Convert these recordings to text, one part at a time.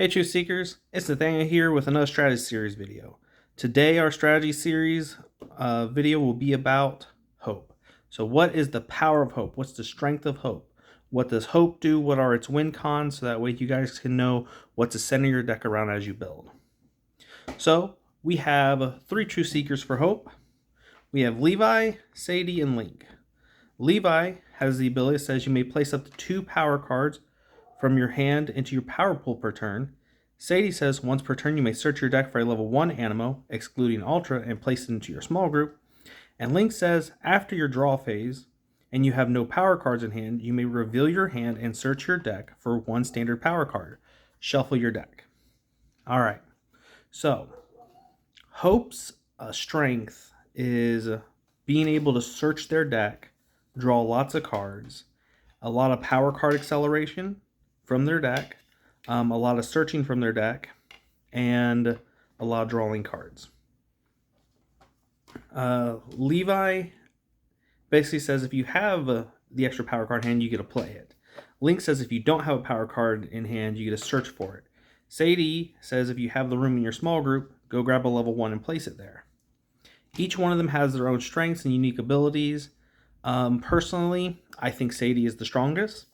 Hey Truth Seekers, it's Nathanael here with another strategy series video. Today our strategy series video will be about hope. So what is the power of hope? What's the strength of hope? What does hope do? What are its win cons? So that way you guys can know what to center your deck around as you build. So we have 3 Truth Seekers for hope. We have Levi, Sadie, and Link. Levi has the ability that says you may place up to 2 power cards from your hand into your power pool per turn. Sadie says once per turn you may search your deck for a level 1 Animo, excluding Ultra, and place it into your small group. And Link says after your draw phase and you have no power cards in hand, you may reveal your hand and search your deck for 1 standard power card. Shuffle your deck. Alright, so Hope's strength is being able to search their deck, draw lots of cards, a lot of power card acceleration from their deck, a lot of searching from their deck, and a lot of drawing cards. Levi basically says if you have the extra power card in hand, you get to play it. Link says if you don't have a power card in hand, you get to search for it. Sadie says if you have the room in your small group, go grab a level 1 and place it there. Each one of them has their own strengths and unique abilities. Personally, I think Sadie is the strongest.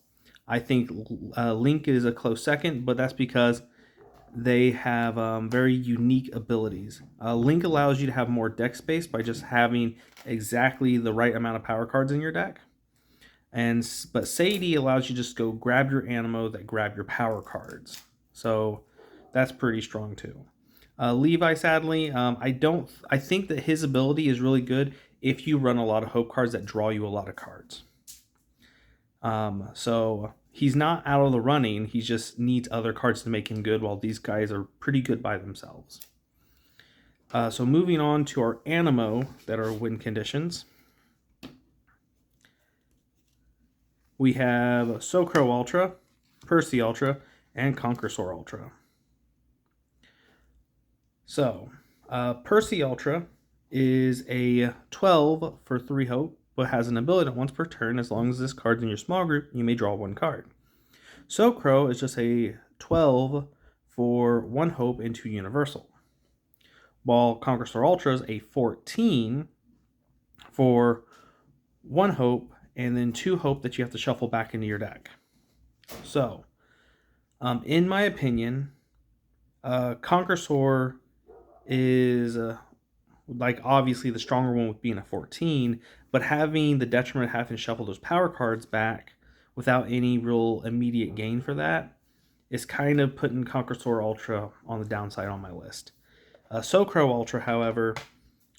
I think Link is a close second, but that's because they have very unique abilities. Link allows you to have more deck space by just having exactly the right amount of power cards in your deck. But Sadie allows you to just go grab your Animo that grab your power cards. So that's pretty strong too. Levi, sadly, I think that his ability is really good if you run a lot of hope cards that draw you a lot of cards. So he's not out of the running. He just needs other cards to make him good, while these guys are pretty good by themselves. So moving on to our Animo that are win conditions. We have Socro Ultra, Percy Ultra, and conqueror Ultra. So, Percy Ultra is a 12 for 3 hope, but has an ability that once per turn, as long as this card's in your small group, you may draw 1 card. Socro is just a 12 for 1 hope and 2 universal, while conqueror Ultra is a 14 for 1 hope and then 2 hope that you have to shuffle back into your deck. So, in my opinion, conqueror is like obviously the stronger one with being a 14, but having the detriment of having to shuffle those power cards back without any real immediate gain for that is kind of putting conqueror Ultra on the downside on my list. Socro Ultra, however,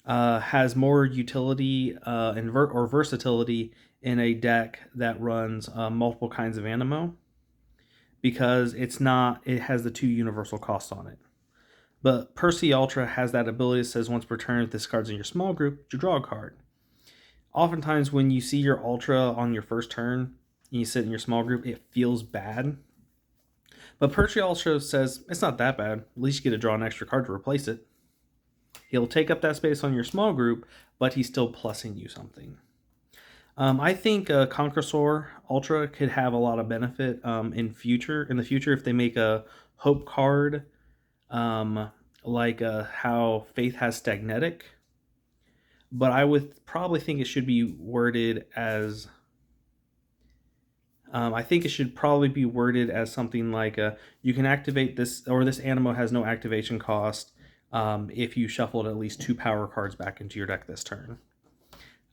has more utility and versatility in a deck that runs multiple kinds of Animo, because it has the 2 universal costs on it. But Percy Ultra has that ability that says once per turn, if this card's in your small group, you draw a card. Oftentimes when you see your Ultra on your first turn and you sit in your small group, it feels bad. But Percy Ultra says it's not that bad. At least you get to draw an extra card to replace it. He'll take up that space on your small group, but he's still plussing you something. I think conqueror Ultra could have a lot of benefit in the future if they make a hope card, like how Faith has Stagnetic. But I would probably think it should be worded as something like you can activate this, or this Animo has no activation cost if you shuffled at least 2 power cards back into your deck this turn.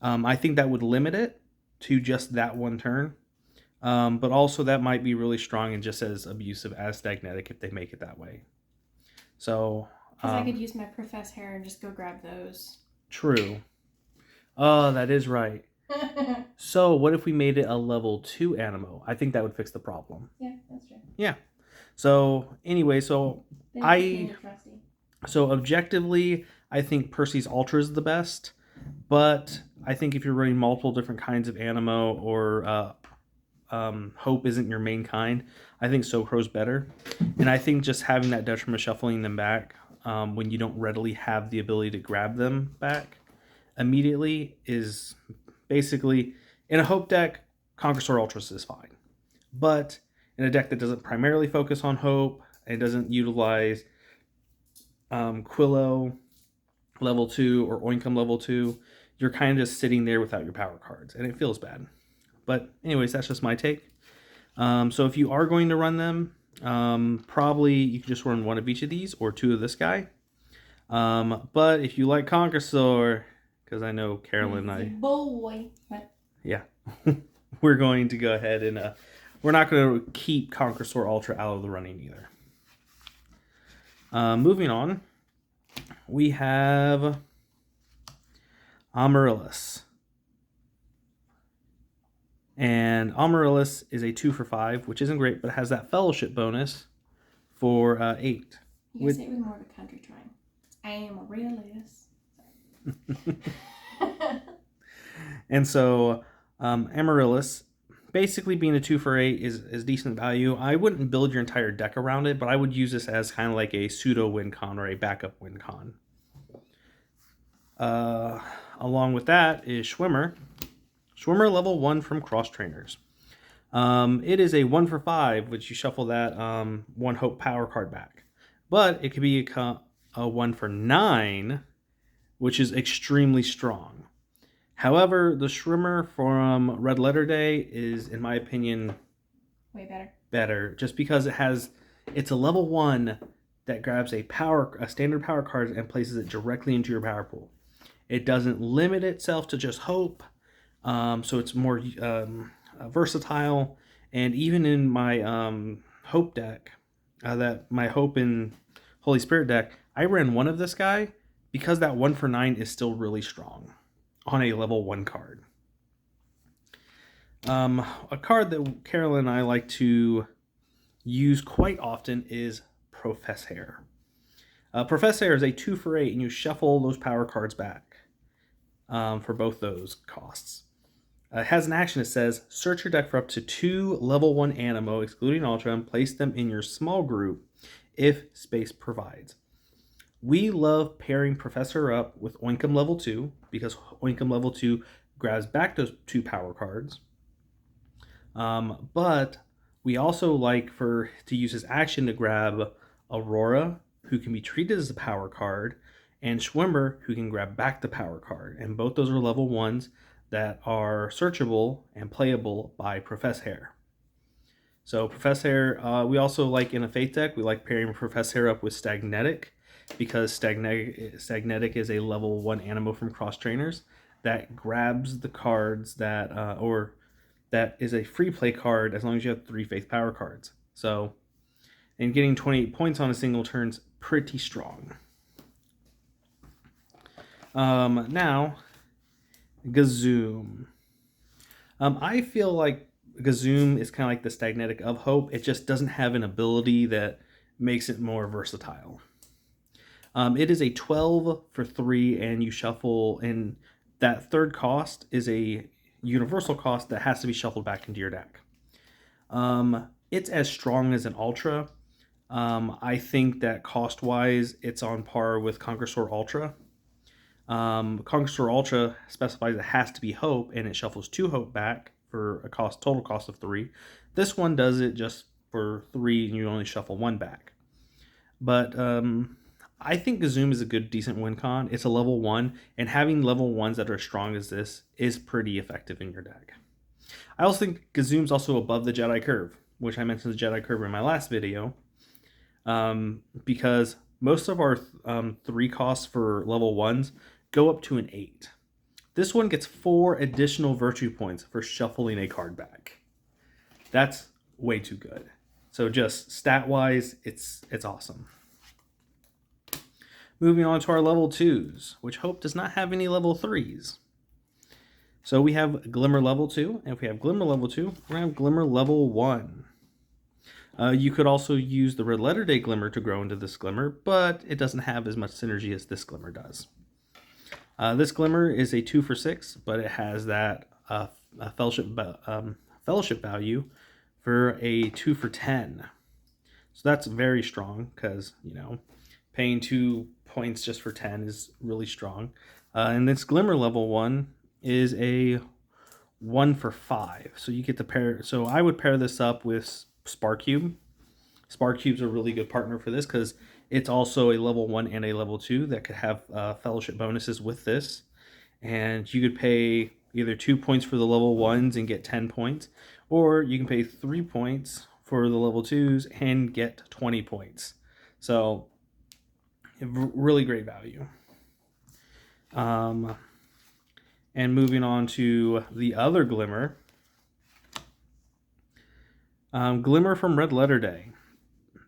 I think that would limit it to just that 1 turn. But also that might be really strong and just as abusive as Stagnetic if they make it that way. So because I could use my profess hair and just go grab those. True. Oh, that is right. So what if we made it a level 2 Animo? I think that would fix the problem. Yeah, that's true. Yeah. So anyway, objectively, I think Percy's Ultra is the best, but I think if you're running multiple different kinds of Animo, or hope isn't your main kind, I think Socro's better. And I think just having that detriment of shuffling them back when you don't readily have the ability to grab them back immediately is basically, in a hope deck, conqueror Ultra is fine. But in a deck that doesn't primarily focus on hope and doesn't utilize Quillow level 2 or Oink level 2, you're kind of just sitting there without your power cards, and it feels bad. But anyways, that's just my take. So if you are going to run them, probably you can just run one of each of these or two of this guy. But if you like conqueror, because I know Carolyn and Boy. yeah, we're going to go ahead and we're not going to keep conqueror ultra out of the running either. Moving on, we have Amaryllis. And Amaryllis is a 2 for 5, which isn't great, but it has that fellowship bonus for 8. You can say it with more of a country twang. Amaryllis. And so Amaryllis, basically being a 2 for 8 is decent value. I wouldn't build your entire deck around it, but I would use this as kind of like a pseudo win con or a backup win con. Along with that is Schwimmer. Schwimmer level 1 from Cross Trainers. It is a 1 for 5, which you shuffle that 1 Hope power card back. But it could be a 1 for 9, which is extremely strong. However, the Schwimmer from Red Letter Day is, in my opinion, way better. Just because it's a level 1 that grabs a standard power card and places it directly into your power pool. It doesn't limit itself to just Hope. So it's more versatile, and even in my Hope deck, my Hope and Holy Spirit deck, I ran one of this guy because that 1 for 9 is still really strong on a level 1 card. A card that Carolyn and I like to use quite often is Professor. Professor is a 2 for 8, and you shuffle those power cards back for both those costs. It has an action that says, search your deck for up to 2 level 1 Animo, excluding Ultra, and place them in your small group if space provides. We love pairing Professor up with Oinkum level 2, because Oinkum level 2 grabs back those 2 power cards. But we also like to use his action to grab Aurora, who can be treated as a power card, and Schwimmer, who can grab back the power card. And both those are level 1s that are searchable and playable by Professor. So Professor, we also like in a Faith deck, we like pairing Professor up with Stagnetic, because Stagnetic is a level 1 Animo from Cross Trainers that grabs the cards that, or that is a free play card as long as you have 3 Faith power cards. So, and getting 28 points on a single turn's pretty strong. Now, Gazoom. I feel like Gazoom is kind of like the Stagnetic of Hope. It just doesn't have an ability that makes it more versatile. It is a 12 for 3, and you shuffle, and that third cost is a universal cost that has to be shuffled back into your deck. It's as strong as an Ultra. I think that cost-wise, it's on par with Conqueror Ultra. Conqueror Ultra specifies it has to be Hope, and it shuffles 2 Hope back for a total cost of 3. This one does it just for 3, and you only shuffle 1 back. But I think Gazoom is a good, decent win con. It's a level 1, and having level 1s that are as strong as this is pretty effective in your deck. I also think Gazoom's also above the Jedi Curve, which I mentioned the Jedi Curve in my last video, because most of our 3 costs for level 1s go up to an 8. This one gets 4 additional virtue points for shuffling a card back. That's way too good. So just stat-wise, it's awesome. Moving on to our level 2s, which Hope does not have any level 3s. So we have Glimmer level 2, and if we have Glimmer level 2, we're going to have Glimmer level 1. You could also use the Red Letter Day Glimmer to grow into this Glimmer, but it doesn't have as much synergy as this Glimmer does. This Glimmer is a 2 for 6, but it has that fellowship value for a 2 for 10. So that's very strong because, paying 2 points just for 10 is really strong. And this Glimmer level 1 is a 1 for 5. So you get to pair. So I would pair this up with Spark Cube. Spark Cube's a really good partner for this because it's also a level 1 and a level 2 that could have fellowship bonuses with this. And you could pay either 2 points for the level 1s and get 10 points, or you can pay 3 points for the level 2s and get 20 points. So, really great value. And moving on to the other Glimmer. Glimmer from Red Letter Day.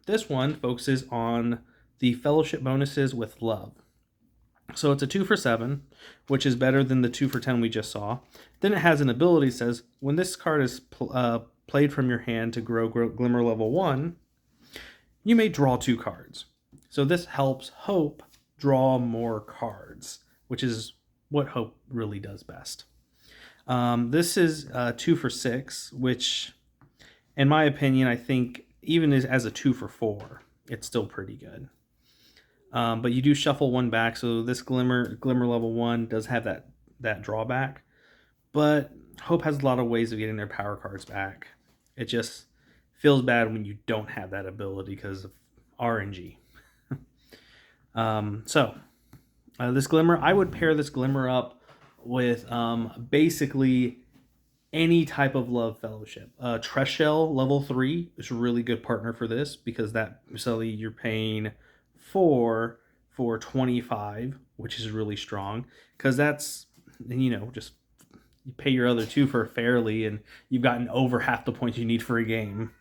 This one focuses on the fellowship bonuses with love. So it's a 2 for 7, which is better than the 2 for 10 we just saw. Then it has an ability that says, when this card is played from your hand to grow Glimmer level 1, you may draw 2 cards. So this helps Hope draw more cards, which is what Hope really does best. This is 2 for 6, which, in my opinion, I think even as a 2 for 4, it's still pretty good. But you do shuffle one back, so this Glimmer level 1 does have that drawback. But Hope has a lot of ways of getting their power cards back. It just feels bad when you don't have that ability because of RNG. This Glimmer, I would pair this Glimmer up with basically any type of love fellowship. Treshell level 3 is a really good partner for this because that facility you're paying 4 for 25, which is really strong because that's, just you pay your other 2 for fairly and you've gotten over half the points you need for a game.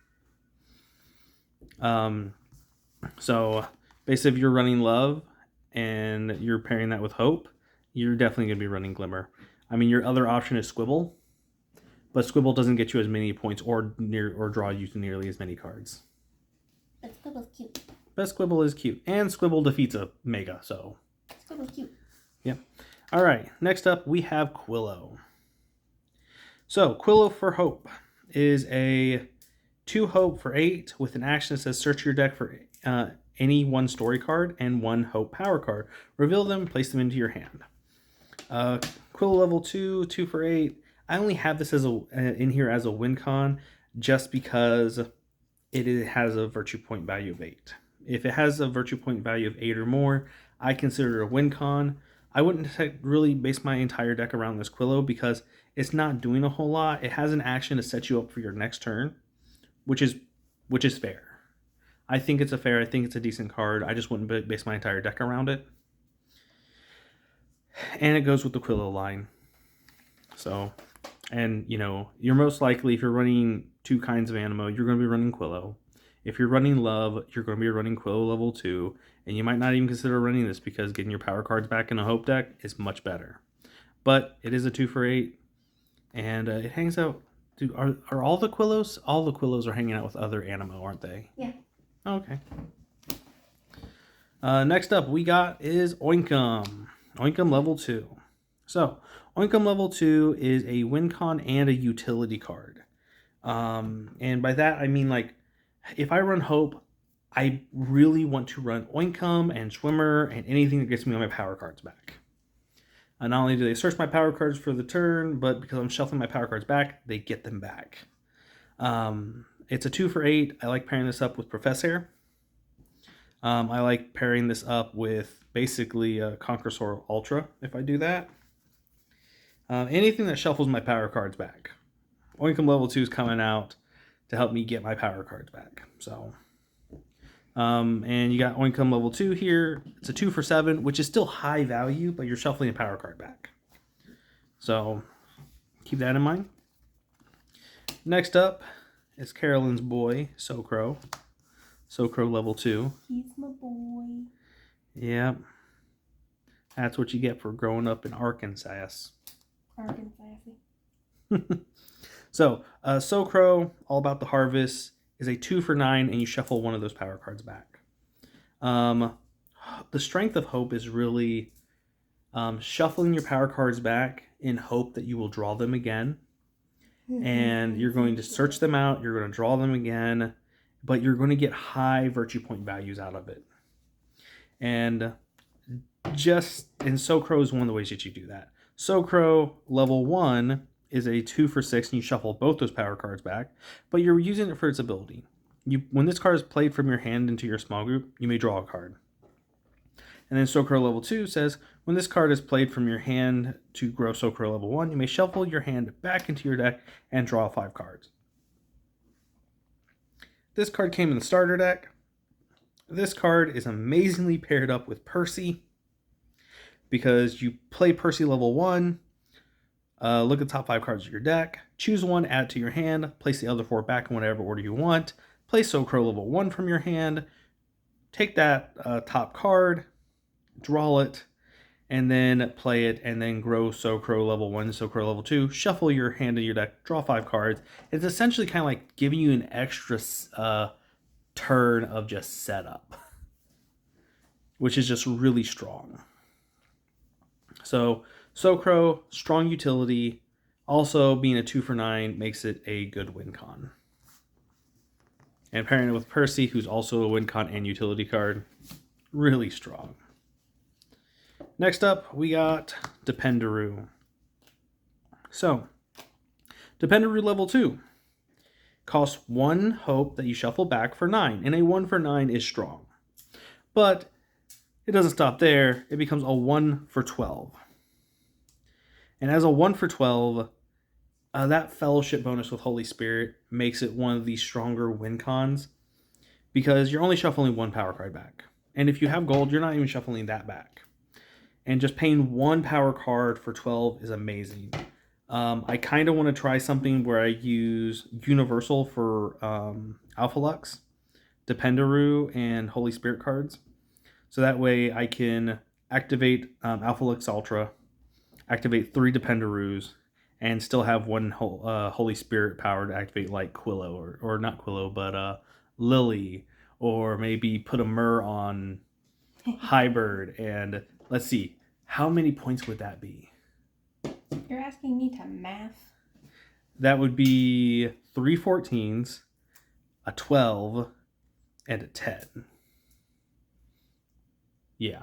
So basically if you're running love and you're pairing that with Hope, you're definitely going to be running Glimmer. I mean, your other option is Squibble, but Squibble doesn't get you as many points or draw you nearly as many cards. But Squibble's cute. But Squibble is cute, and Squibble defeats a Mega, so. Squibble's cute. Yeah. All right, next up we have Quillow. So, Quillow for Hope is a 2 Hope for 8 with an action that says search your deck for any 1 story card and 1 Hope power card. Reveal them, place them into your hand. Quillow level 2, 2 for 8. I only have this as in here as a win con just because it has a virtue point value of 8. If it has a virtue point value of 8 or more, I consider it a win con. I wouldn't really base my entire deck around this Quillow because it's not doing a whole lot. It has an action to set you up for your next turn, which is fair. I think it's I think it's a decent card. I just wouldn't base my entire deck around it. And it goes with the Quillow line. So, and you're most likely, if you're running 2 kinds of Animo, you're going to be running Quillow. If you're running Love, you're going to be running Quillow level 2, and you might not even consider running this because getting your power cards back in a Hope deck is much better. But it is a 2 for 8, and it hangs out. Dude, are all the Quillows? All the Quillows are hanging out with other Animo, aren't they? Yeah. Okay. Next up we got is Oinkum. Oinkum level 2. So, Oinkum level 2 is a win con and a utility card. And by that I mean, like, if I run Hope, I really want to run Oinkum and Swimmer and anything that gets me on my power cards back. Not only do they search my power cards for the turn, but because I'm shuffling my power cards back, they get them back. It's a 2 for 8. I like pairing this up with Professor. I like pairing this up with basically Conqueror Ultra if I do that. Anything that shuffles my power cards back. Oinkum level 2 is coming out to help me get my power cards back. So, and you got Oinkum level 2 here. It's a 2 for 7, which is still high value, but you're shuffling a power card back. So, keep that in mind. Next up is Carolyn's boy, Socro. Socro level 2. He's my boy. Yep. That's what you get for growing up in Arkansas. So, Socro, all about the harvest, is a 2 for 9, and you shuffle one of those power cards back. The strength of Hope is really shuffling your power cards back in hope that you will draw them again. And you're going to search them out, you're going to draw them again, but you're going to get high virtue point values out of it. And Socro is one of the ways that you do that. Socro level 1 is a 2 for 6, and you shuffle both those power cards back, but you're using it for its ability. when this card is played from your hand into your small group, you may draw a card. And then Socro level 2 says, when this card is played from your hand to grow Socro level 1, you may shuffle your hand back into your deck and draw 5 cards. This card came in the starter deck. This card is amazingly paired up with Percy, because you play Percy level 1, look at the top 5 cards of your deck, choose one, add it to your hand, place the other 4 back in whatever order you want, play Socro level 1 from your hand, take that top card, draw it, and then play it, and then grow Socro level 1, Socro level 2, shuffle your hand in your deck, draw 5 cards. It's essentially kind of like giving you an extra turn of just setup, which is just really strong. So Socro, strong utility, also being a 2 for 9 makes it a good win con. And pairing it with Percy, who's also a win con and utility card, really strong. Next up, we got Dependaroo. So, Dependaroo level 2 costs 1 hope that you shuffle back for 9, and a 1 for 9 is strong. But it doesn't stop there, it becomes a 1 for 12. And as a 1 for 12, that fellowship bonus with Holy Spirit makes it one of the stronger win cons, because you're only shuffling 1 power card back. And if you have gold, you're not even shuffling that back. And just paying 1 power card for 12 is amazing. I kind of want to try something where I use Universal for Alpha Lux, Dependaroo, and Holy Spirit cards. So that way I can activate Alpha Lux Ultra, activate 3 Dependaroos, and still have 1 Holy Spirit power to activate, like Quillow, or not Quillow, but Lily, or maybe put a Myrrh on Hybrid. And let's see, how many points would that be? You're asking me to math? That would be 3 14s, a 12, and a 10. Yeah.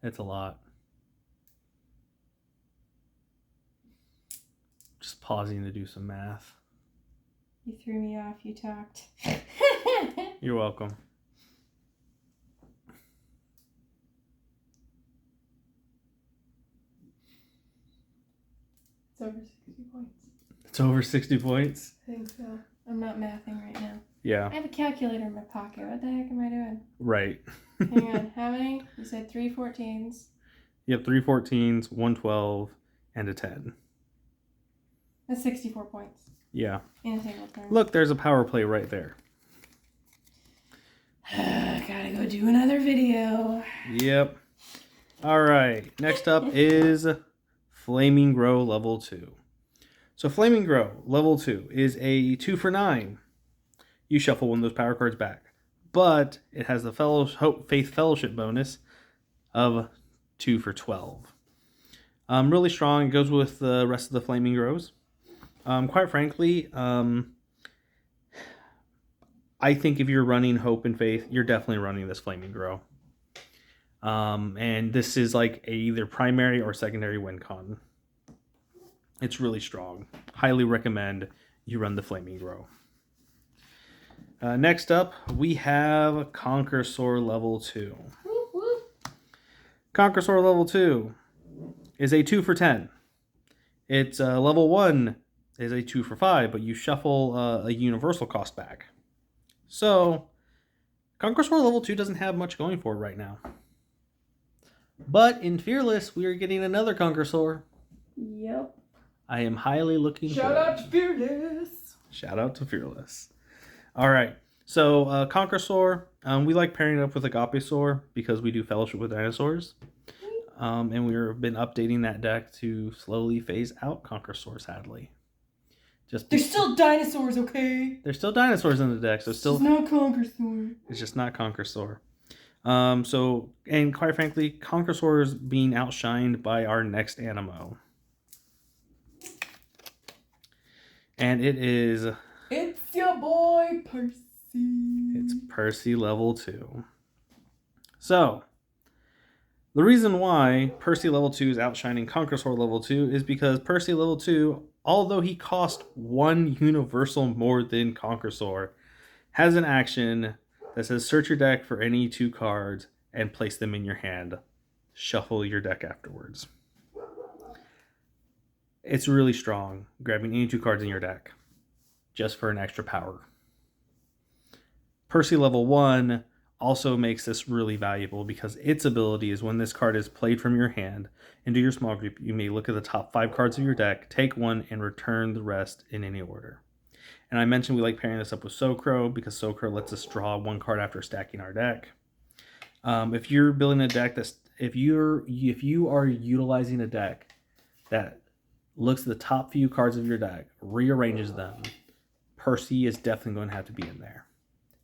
That's a lot. Just pausing to do some math. You threw me off, you talked. You're welcome. It's over 60 points. It's over 60 points? I think so. I'm not mathing right now. Yeah. I have a calculator in my pocket. What the heck am I doing? Right. Hang on. How many? You said 3 14s. You have 3 14s, 1 12, and a 10. That's 64 points. Yeah. In a single turn. Look, there's a power play right there. Gotta go do another video. Yep. All right. Next up is Flaming Grow level 2. So Flaming Grow level 2 is a 2 for 9. You shuffle 1 of those power cards back, but it has the Faith Fellowship bonus of 2 for 12. Really strong. It goes with the rest of the Flaming Grows. Quite frankly, I think if you're running Hope and Faith, you're definitely running this Flaming Grow. And this is like a either primary or secondary win con. It's really strong. Highly recommend you run the Flaming Grow. Next up, we have Conqueror level 2. Whoop, whoop. Conqueror level 2 is a 2 for 10. It's level 1 is a 2 for 5, but you shuffle a universal cost back. So, Conqueror level 2 doesn't have much going for it right now. But in Fearless, we are getting another Conqueror. Yep. I am highly looking forward. Shout out to Fearless. Shout out to Fearless. All right. So, Conqueror, we like pairing it up with Agapesaur because we do Fellowship with Dinosaurs. And we've been updating that deck to slowly phase out Conqueror, sadly. There's still dinosaurs, okay? There's still dinosaurs in the deck, so still. It's not Conqueror. It's just not Conqueror. So, and quite frankly, Conqueror is being outshined by our next Animo. And it is... It's your boy, Percy. It's Percy level 2. So, the reason why Percy level 2 is outshining Conqueror level 2 is because Percy level 2, although he cost 1 universal more than Conqueror, has an action that says search your deck for any 2 cards and place them in your hand. Shuffle your deck afterwards. It's really strong, grabbing any 2 cards in your deck just for an extra power. Percy level 1 also makes this really valuable because its ability is when this card is played from your hand into your small group, you may look at the top 5 cards of your deck, take one, and return the rest in any order. And I mentioned we like pairing this up with Socro because Socro lets us draw 1 card after stacking our deck. If you're building a deck that's if you are utilizing a deck that looks at the top few cards of your deck, rearranges them, Percy is definitely going to have to be in there.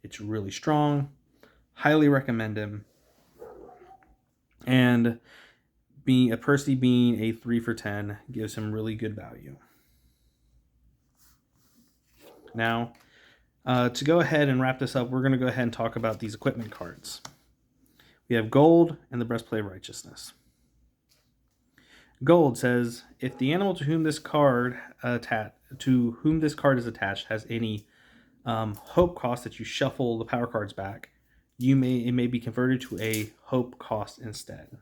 It's really strong. Highly recommend him. And Percy being a 3 for 10 gives him really good value. Now, to go ahead and wrap this up, we're going to go ahead and talk about these equipment cards. We have Gold and the Breastplate of Righteousness. Gold says, if the animal to whom this card is attached has any hope cost that you shuffle the power cards back, it may be converted to a hope cost instead.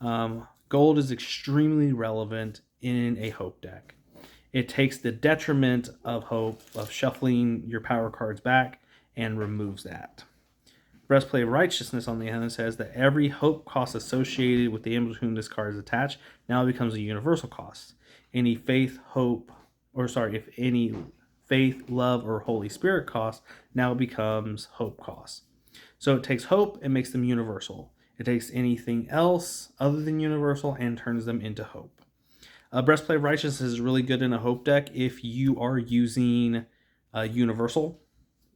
Gold is extremely relevant in a hope deck. It takes the detriment of hope of shuffling your power cards back and removes that. Breastplate of Righteousness, on the other hand, says that every hope cost associated with the animal to whom this card is attached now becomes a universal cost. If any faith, love, or Holy Spirit cost now becomes hope cost. So it takes hope and makes them universal. It takes anything else other than universal and turns them into hope. Breastplate of Righteousness is really good in a hope deck if you are using universal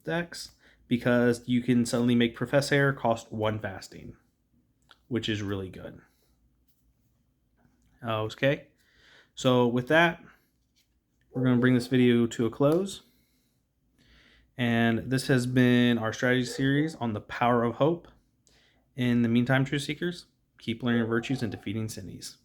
decks, because you can suddenly make Professor cost 1 fasting, which is really good. Okay, so with that, we're going to bring this video to a close. And this has been our strategy series on the power of hope. In the meantime, Truth Seekers, keep learning virtues and defeating sins.